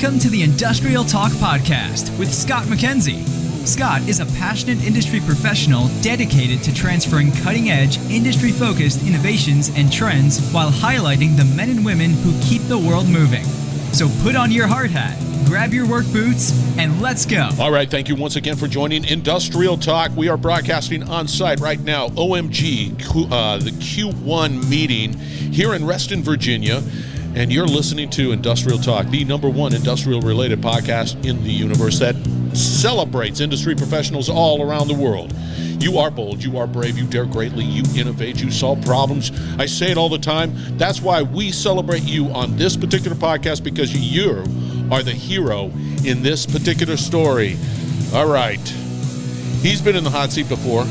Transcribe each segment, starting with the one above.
Welcome to the Industrial Talk Podcast with Scott McKenzie. Scott is a passionate industry professional dedicated to transferring cutting-edge, industry-focused innovations and trends while highlighting the men and women who keep the world moving. So put on your hard hat, grab your work boots, and let's go. All right, thank you once again for joining Industrial Talk. We are broadcasting on site right now, OMG, the Q1 meeting here in Reston, Virginia. And you're listening to Industrial Talk, the number one industrial-related podcast in the universe that celebrates industry professionals all around the world. You are bold, you are brave, you dare greatly, you innovate, you solve problems. I say it all the time. That's why we celebrate you on this particular podcast, because you are the hero in this particular story. All right. He's been in the hot seat before.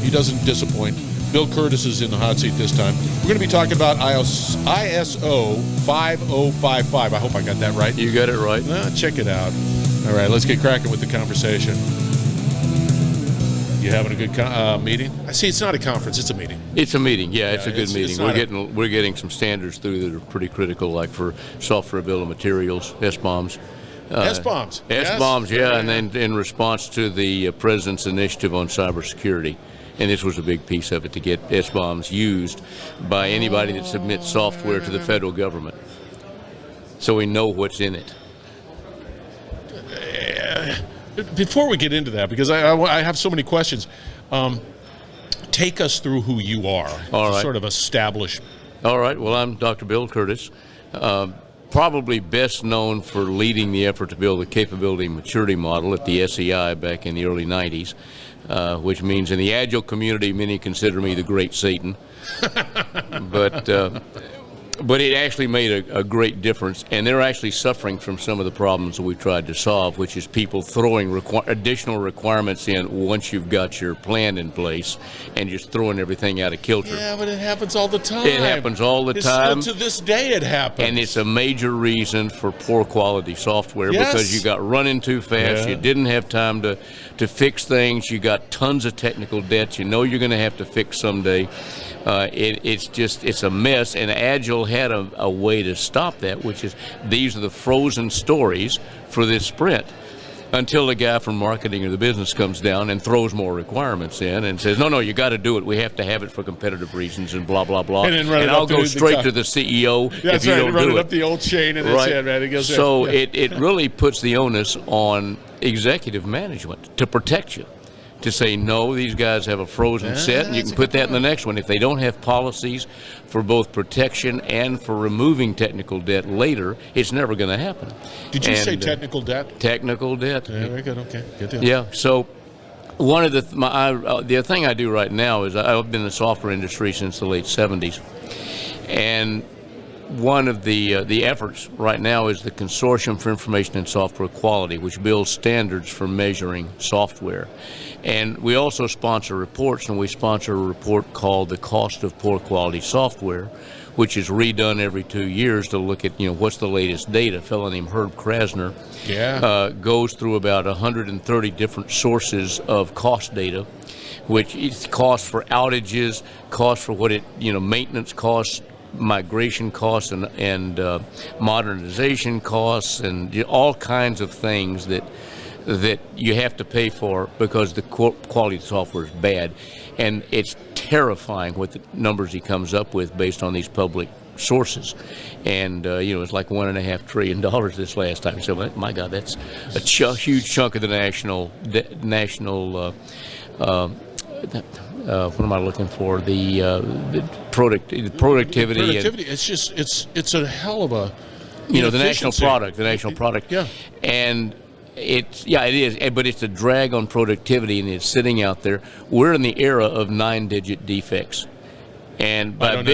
He doesn't disappoint. Bill Curtis is in the hot seat this time. We're going to be talking about ISO 5055. I hope I got that right. You got it right. Check it out. All right, let's get cracking with the conversation. You having a good meeting? I see it's not a conference, it's a meeting. It's a meeting, yeah, it's a good meeting. We're getting some standards through that are pretty critical, like for software bill of materials, SBOMs. SBOMs. SBOMs, yeah, and then in response to the President's initiative on cybersecurity. And this was a big piece of it, to get SBOMs used by anybody that submits software to the federal government, so we know what's in it. Before we get into that, because I have so many questions, take us through who you are. All right. Sort of establish. All right. Well, I'm Dr. Bill Curtis, probably best known for leading the effort to build the capability maturity model at the SEI back in the early 90s. Which means in the Agile community, many consider me the Great Satan. But it actually made a great difference, and they're actually suffering from some of the problems that we've tried to solve, which is people throwing additional requirements in once you've got your plan in place and just throwing everything out of kilter. Yeah, but it happens all the time. It happens all the time. Still to this day it happens. And it's a major reason for poor quality software, because you got running too fast. You didn't have time to fix things. You got tons of technical debts you know you're going to have to fix someday. It's a mess, and Agile had a way to stop that, which is these are the frozen stories for this sprint, until the guy from marketing or the business comes down and throws more requirements in and says, no, you got to do it. We have to have it for competitive reasons and blah, blah, blah. And I'll go straight to the CEO if you don't do it. Run it up the old chain and that's it, man. It goes so it really puts the onus on executive management to protect you. To say, no, these guys have a frozen set, and you can put that in the next one. If they don't have policies for both protection and for removing technical debt later, it's never going to happen. Did you say technical debt? Technical debt. Yeah, very good. Okay, good deal. Yeah, so one of the thing I do right now is I've been in the software industry since the late 70s, and one of the efforts right now is the Consortium for Information and Software Quality, which builds standards for measuring software. And we also sponsor reports, and we sponsor a report called The Cost of Poor Quality Software, which is redone every 2 years to look at, what's the latest data. A fellow named Herb Krasner goes through about 130 different sources of cost data, which is cost for outages, cost for what maintenance costs, migration costs, and modernization costs, and all kinds of things that you have to pay for because the quality of the software is bad. And it's terrifying what the numbers he comes up with based on these public sources. And, it's like $1.5 trillion this last time. So, my God, that's a huge chunk of the national what am I looking for? The productivity. It's a hell of a, the national product. Yeah. And it is, but it's a drag on productivity, and it's sitting out there. We're in the era of 9-digit defects. And by 9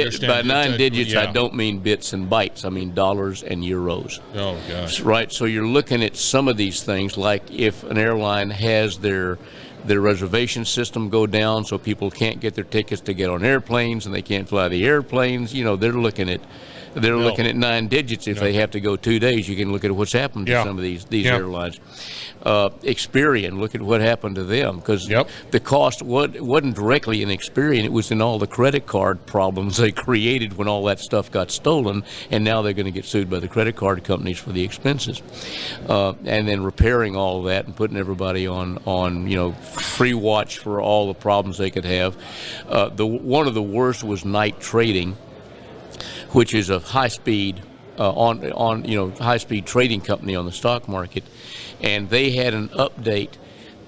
digits, I don't mean bits and bytes. I mean dollars and euros. Oh, gosh. Right? So you're looking at some of these things, like if an airline has their reservation system go down so people can't get their tickets to get on airplanes and they can't fly the airplanes, they're looking at They're looking at 9 digits. If they have to go 2 days, you can look at what's happened to some of these airlines. Experian, look at what happened to them, because the cost wasn't directly in Experian. It was in all the credit card problems they created when all that stuff got stolen, and now they're going to get sued by the credit card companies for the expenses. And then repairing all of that and putting everybody on free watch for all the problems they could have. One of the worst was Night Trading, which is a high-speed high-speed trading company on the stock market, and they had an update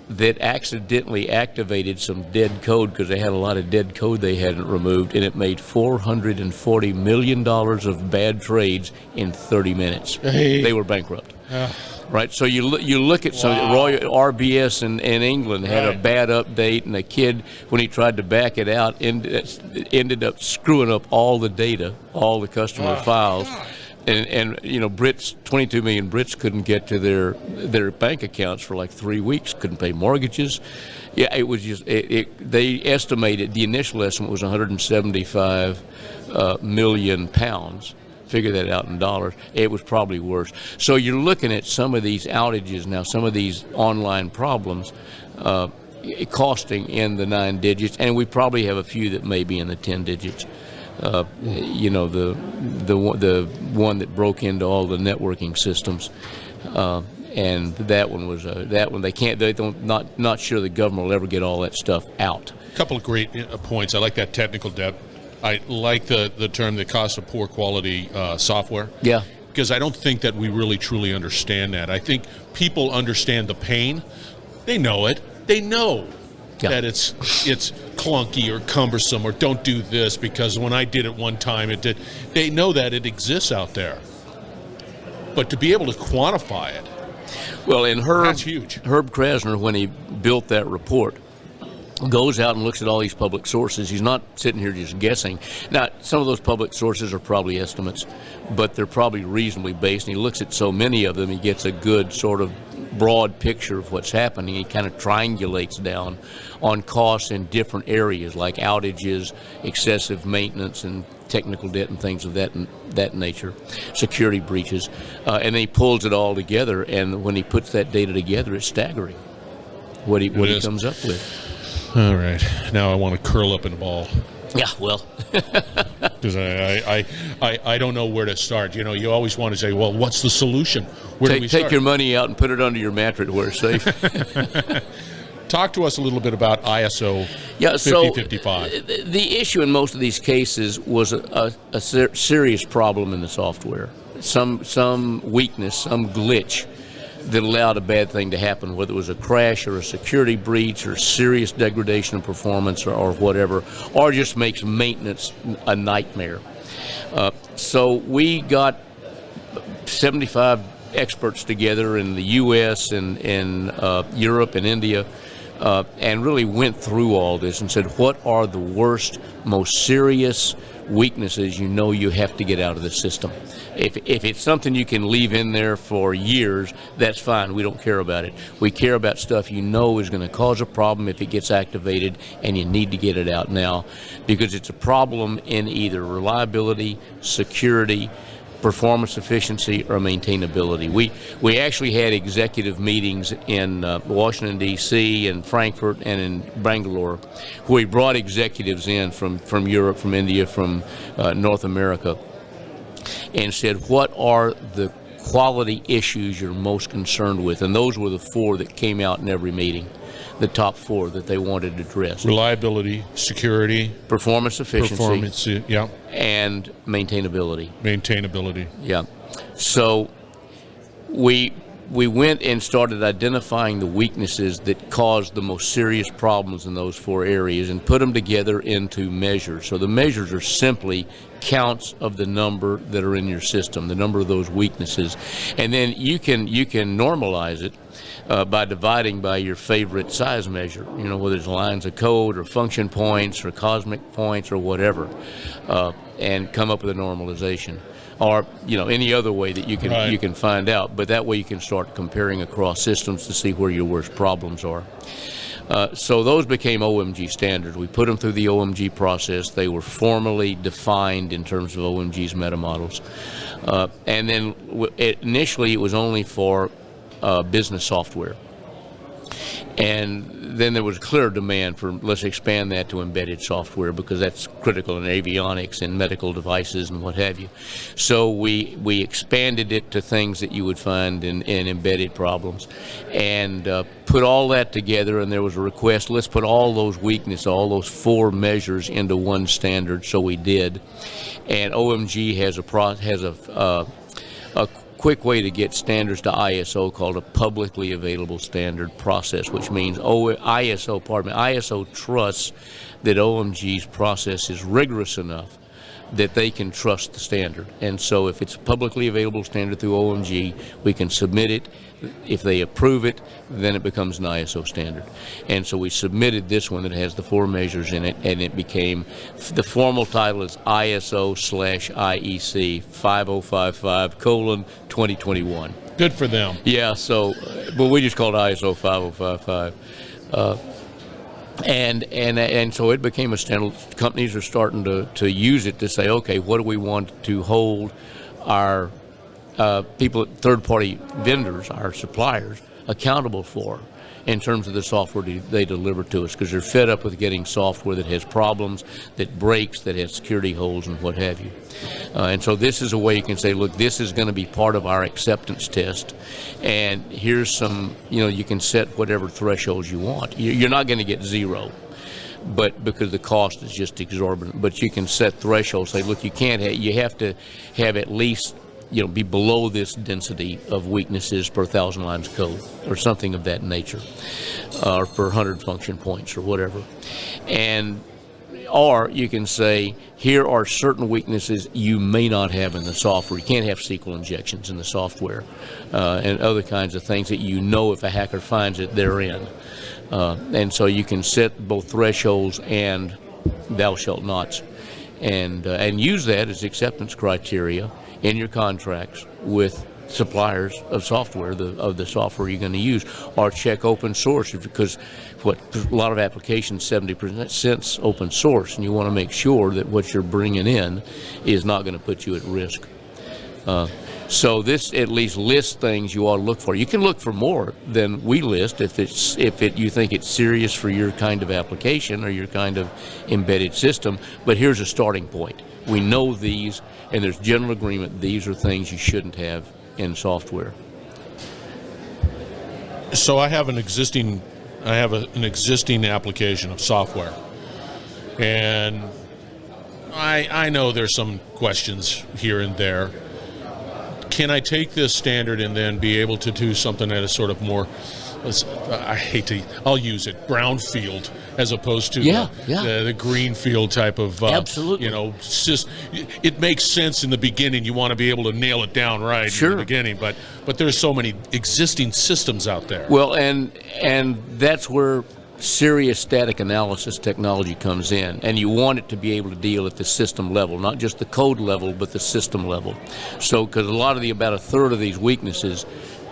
that accidentally activated some dead code because they had a lot of dead code they hadn't removed, and it made $440 million of bad trades in 30 minutes. They were bankrupt. Right, so you look at some Royal RBS in England had a bad update, and a kid, when he tried to back it out, ended up screwing up all the data, all the customer files, and Brits, 22 million Brits couldn't get to their bank accounts for like 3 weeks, couldn't pay mortgages. Yeah, it was just they estimated, the initial estimate was 175 million pounds. Figure that out in dollars. It was probably worse. So you're looking at some of these outages now, some of these online problems costing in the 9 digits, and we probably have a few that may be in the 10 digits. The one that broke into all the networking systems, and that one not sure the government will ever get all that stuff out. A couple of great points. I like that technical depth. I like the term that cost of poor quality software. Yeah. Because I don't think that we really truly understand that. I think people understand the pain. They know it. They know that it's clunky or cumbersome or don't do this because when I did it one time it did. They know that it exists out there. But to be able to quantify it, that's huge. Herb Krasner, when he built that report, goes out and looks at all these public sources. He's not sitting here just guessing. Now, some of those public sources are probably estimates, but they're probably reasonably based. And he looks at so many of them, he gets a good sort of broad picture of what's happening. He kind of triangulates down on costs in different areas like outages, excessive maintenance, and technical debt and things of that nature, security breaches, and then he pulls it all together. And when he puts that data together, it's staggering what he comes up with. All right. Now I want to curl up in a ball. Yeah, well. Because I don't know where to start. You always want to say, well, what's the solution? Where do we start? Take your money out and put it under your mattress where it's safe. Talk to us a little bit about ISO 5055. So the issue in most of these cases was a serious problem in the software. Some weakness, some glitch that allowed a bad thing to happen, whether it was a crash or a security breach or serious degradation of performance or whatever, or just makes maintenance a nightmare. So we got 75 experts together in the U.S. and in Europe and India, and really went through all this and said, what are the worst, most serious weaknesses you have to get out of the system? If it's something you can leave in there for years, that's fine. We don't care about it. We care about stuff is going to cause a problem if it gets activated, and you need to get it out now because it's a problem in either reliability, security, performance efficiency, or maintainability. We actually had executive meetings in Washington, D.C., and Frankfurt, and in Bangalore, where we brought executives in from Europe, from India, from North America, and said, what are the quality issues you're most concerned with? And those were the 4 that came out in every meeting, the top 4 that they wanted addressed. Reliability, security, performance efficiency, yeah, and maintainability. Maintainability. Yeah. So we went and started identifying the weaknesses that caused the most serious problems in those 4 areas and put them together into measures. So the measures are simply counts of the number that are in your system, the number of those weaknesses. And then you can normalize it by dividing by your favorite size measure, whether it's lines of code or function points or cosmic points or whatever, and come up with a normalization. Or any other way that you can find out, but that way you can start comparing across systems to see where your worst problems are. So those became OMG standards. We put them through the OMG process. They were formally defined in terms of OMG's meta models. And then initially it was only for business software. And then there was clear demand for, let's expand that to embedded software, because that's critical in avionics and medical devices and what have you. So we expanded it to things that you would find in embedded problems, and put all that together. And there was a request, let's put all those weaknesses, all those 4 measures into one standard. So we did. And OMG has a quick way to get standards to ISO called a publicly available standard process, which means ISO trusts that OMG's process is rigorous enough that they can trust the standard. And so if it's a publicly available standard through OMG, we can submit it. If they approve it, then it becomes an ISO standard. And so we submitted this one that has the 4 measures in it, and it became, the formal title is ISO/IEC 5055:2021. Good for them. Yeah, so, but we just called it ISO 5055. And so it became a standard. Companies are starting to use it to say, okay, what do we want to hold our people, third-party vendors, our suppliers, accountable for in terms of the software they deliver to us, because they're fed up with getting software that has problems, that breaks, that has security holes and what have you. And so this is a way you can say, look, this is going to be part of our acceptance test, and here's some, you can set whatever thresholds you want. You're not going to get 0, but because the cost is just exorbitant. But you can set thresholds, say, look, you have to have at least, be below this density of weaknesses per 1,000 lines of code, or something of that nature, or per 100 function points, or whatever. Or you can say, here are certain weaknesses you may not have in the software. You can't have SQL injections in the software, and other kinds of things that if a hacker finds it, they're in. And so you can set both thresholds and thou shalt nots, and use that as acceptance criteria in your contracts with suppliers of software, of the software you're going to use, or check open source, because a lot of applications, 70% open source, and you want to make sure that what you're bringing in is not going to put you at risk. So this at least lists things you ought to look for. You can look for more than we list if you think it's serious for your kind of application or your kind of embedded system. But here's a starting point. We know these, and there's general agreement these are things you shouldn't have in software. So I have an existing application of software, and I know there's some questions here and there. Can I take this standard and then be able to do something that is sort of more, I'll use it, brownfield, as opposed to the greenfield type of, absolutely. It makes sense in the beginning. You want to be able to nail it down right in the beginning, but there's so many existing systems out there. Well, and that's where serious static analysis technology comes in, and you want it to be able to deal at the system level, not just the code level, but the system level. So, because about a third of these weaknesses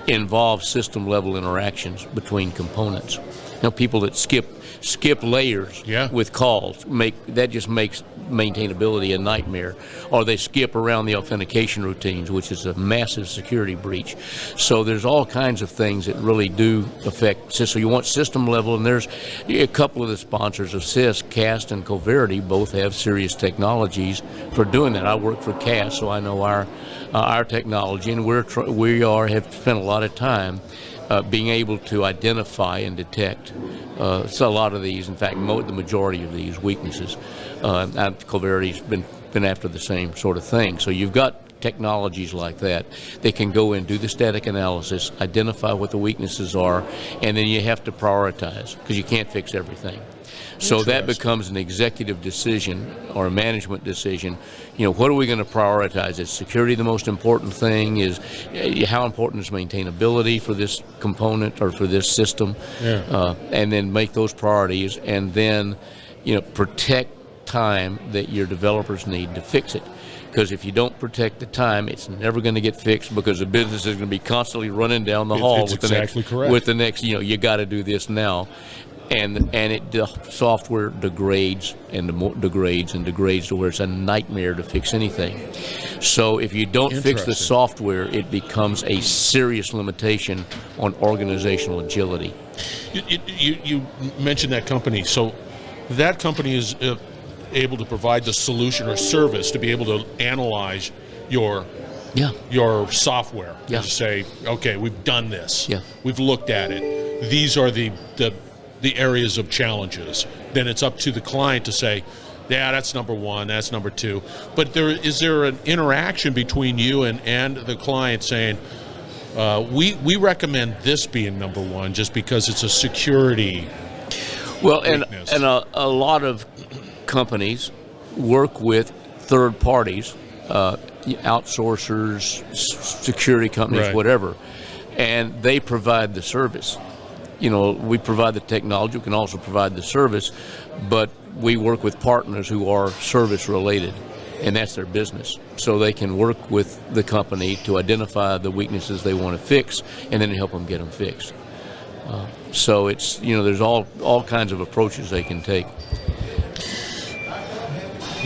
involve system level interactions between components. People that skip layers with calls that just makes maintainability a nightmare, or they skip around the authentication routines, which is a massive security breach. So there's all kinds of things that really do affect. So you want system level, and there's a couple of the sponsors of CIS, CAST and Coverity, both have serious technologies for doing that. I work for CAST, so I know our technology, and have spent a lot of time being able to identify and detect so a lot of these, in fact, the majority of these weaknesses. Coverity's been after the same sort of thing. So you've got technologies like that can go in, do the static analysis, identify what the weaknesses are, and then you have to prioritize, because you can't fix everything. So that becomes an executive decision or a management decision. What are we going to prioritize? Is security the most important thing? How important is maintainability for this component or for this system? And then make those priorities, and then protect time that your developers need to fix it. Because if you don't protect the time, it's never going to get fixed, because the business is going to be constantly running down the hall with the next, you got to do this now. and the software degrades degrades to where it's a nightmare to fix anything. So if you don't fix the software, it becomes a serious limitation on organizational agility. You mentioned that company. So that company is able to provide the solution or service to be able to analyze your software. Yeah. To say, okay, we've done this. Yeah. We've looked at it. These are the areas of challenges. Then it's up to the client to say, yeah, that's number one, that's number two. But is there an interaction between you and the client saying, we recommend this being number one just because it's a security weakness? and a lot of companies work with third parties, outsourcers, security companies, right. whatever, and they provide the service. We provide the technology, we can also provide the service, but we work with partners who are service related, and that's their business. So they can work with the company to identify the weaknesses they want to fix and then help them get them fixed. So it's, there's all kinds of approaches they can take.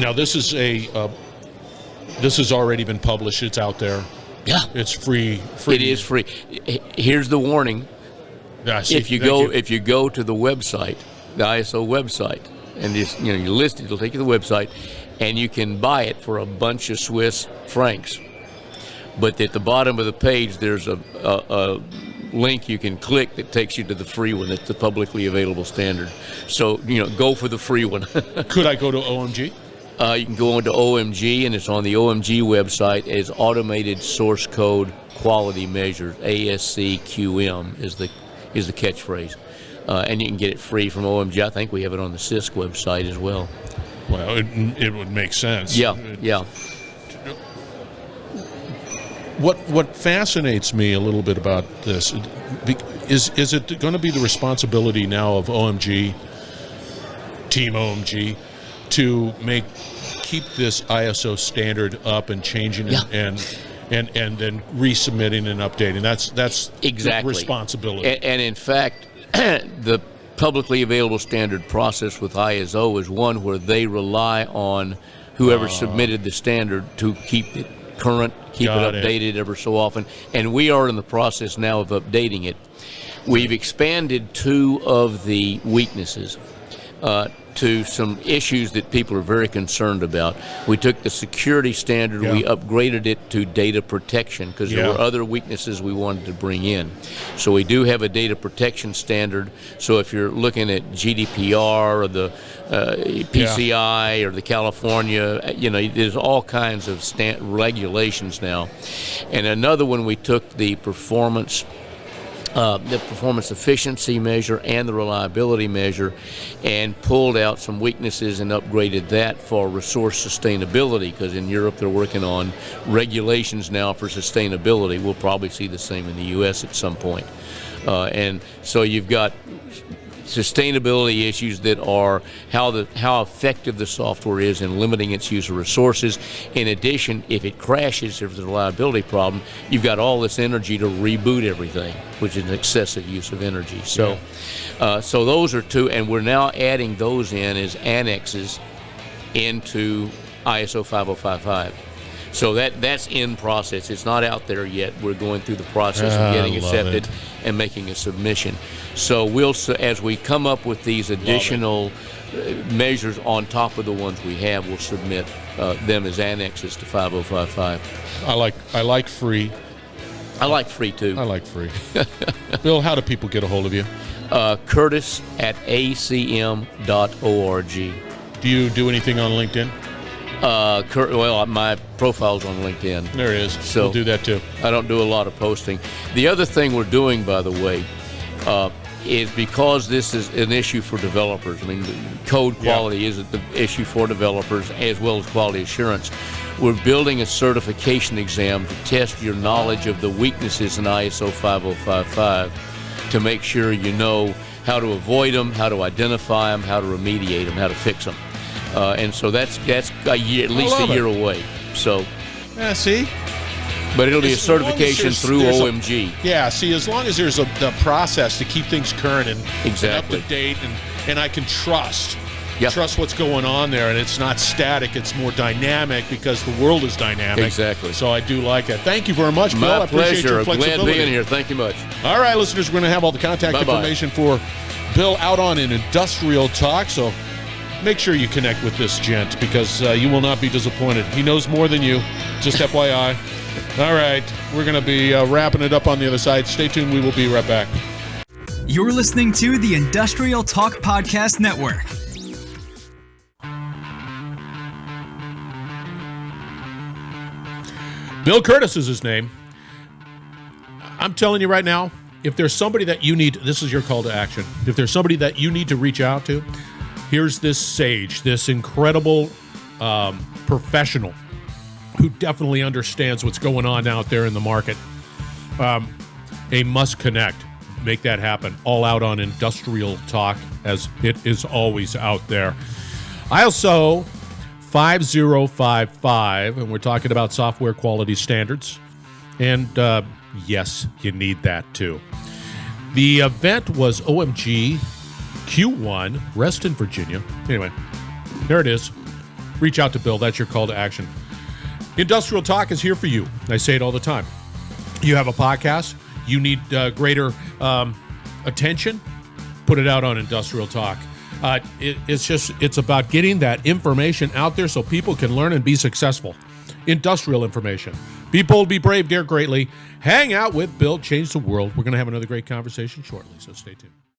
Now this has already been published, it's out there. Yeah. It's free. It is free. Here's the warning. If you go to the website, the ISO website, and you list it, it'll take you to the website, and you can buy it for a bunch of Swiss francs. But at the bottom of the page, there's a link you can click that takes you to the free one. It's the publicly available standard. So go for the free one. Could I go to OMG? You can go into OMG, and it's on the OMG website as Automated Source Code Quality Measures. ASCQM is the catchphrase, and you can get it free from OMG. I think we have it on the CISC website as well. Well, it would make sense. Yeah. What fascinates me a little bit about this is it going to be the responsibility now of OMG, Team OMG, to keep this ISO standard up and changing it and then resubmitting and updating. That's exactly the responsibility. And in fact, the publicly available standard process with ISO is one where they rely on whoever submitted the standard to keep it current, keep it updated ever so often. And we are in the process now of updating it. We've expanded 2 of the weaknesses to some issues that people are very concerned about. We took the security standard, we upgraded it to data protection because there were other weaknesses we wanted to bring in. So we do have a data protection standard. So if you're looking at GDPR or the PCI or the California, there's all kinds of regulations now. And another one, we took the performance efficiency measure and the reliability measure and pulled out some weaknesses and upgraded that for resource sustainability, because in Europe they're working on regulations now for sustainability. We'll probably see the same in the U.S. at some point. And so you've got sustainability issues that are how effective the software is in limiting its use of resources. In addition, if it crashes, if there's a reliability problem, you've got all this energy to reboot everything, which is an excessive use of energy. So, so those are 2, and we're now adding those in as annexes into ISO 5055. So that's in process. It's not out there yet. We're going through the process of getting accepted and making a submission. So as we come up with these additional measures on top of the ones we have, we'll submit them as annexes to 5055. I like free. I like free too. I like free. Bill, how do people get a hold of you? Curtis at acm.org. Do you do anything on LinkedIn? Well, my profile's on LinkedIn. There it is. So we'll do that too. I don't do a lot of posting. The other thing we're doing, by the way, is because this is an issue for developers. I mean, code quality is the issue for developers as well as quality assurance. We're building a certification exam to test your knowledge of the weaknesses in ISO 5055 to make sure you know how to avoid them, how to identify them, how to remediate them, how to fix them. And so that's a year, at least a year away. So, see, But it'll be a As long as certification through there's OMG. Yeah, see, as long as there's the process to keep things current and Exactly. up to date, and I can trust Yep. what's going on there, and it's not static, it's more dynamic because the world is dynamic. Exactly. So I do like that. Thank you very much, Bill. I My appreciate pleasure. your Glad flexibility. being here. Thank you much. All right, listeners, we're going to have all the contact Bye-bye. information for Bill out on an industrial talk, so make sure you connect with this gent because you will not be disappointed. He knows more than you, just FYI. All right, we're going to be wrapping it up on the other side. Stay tuned. We will be right back. You're listening to the Industrial Talk Podcast Network. Bill Curtis is his name. I'm telling you right now, if there's somebody that you need, this is your call to action. If there's somebody that you need to reach out to, here's this sage, this incredible professional who definitely understands what's going on out there in the market. A must connect. Make that happen. All out on Industrial Talk, as it is always out there. I also 5055, and we're talking about software quality standards. And yes, you need that too. The event was OMG Q1, Reston, Virginia. Anyway, there it is. Reach out to Bill. That's your call to action. Industrial Talk is here for you. I say it all the time. You have a podcast. You need greater attention. Put it out on Industrial Talk. It's about getting that information out there so people can learn and be successful. Industrial information. Be bold, be brave, dare greatly. Hang out with Bill, change the world. We're going to have another great conversation shortly, so stay tuned.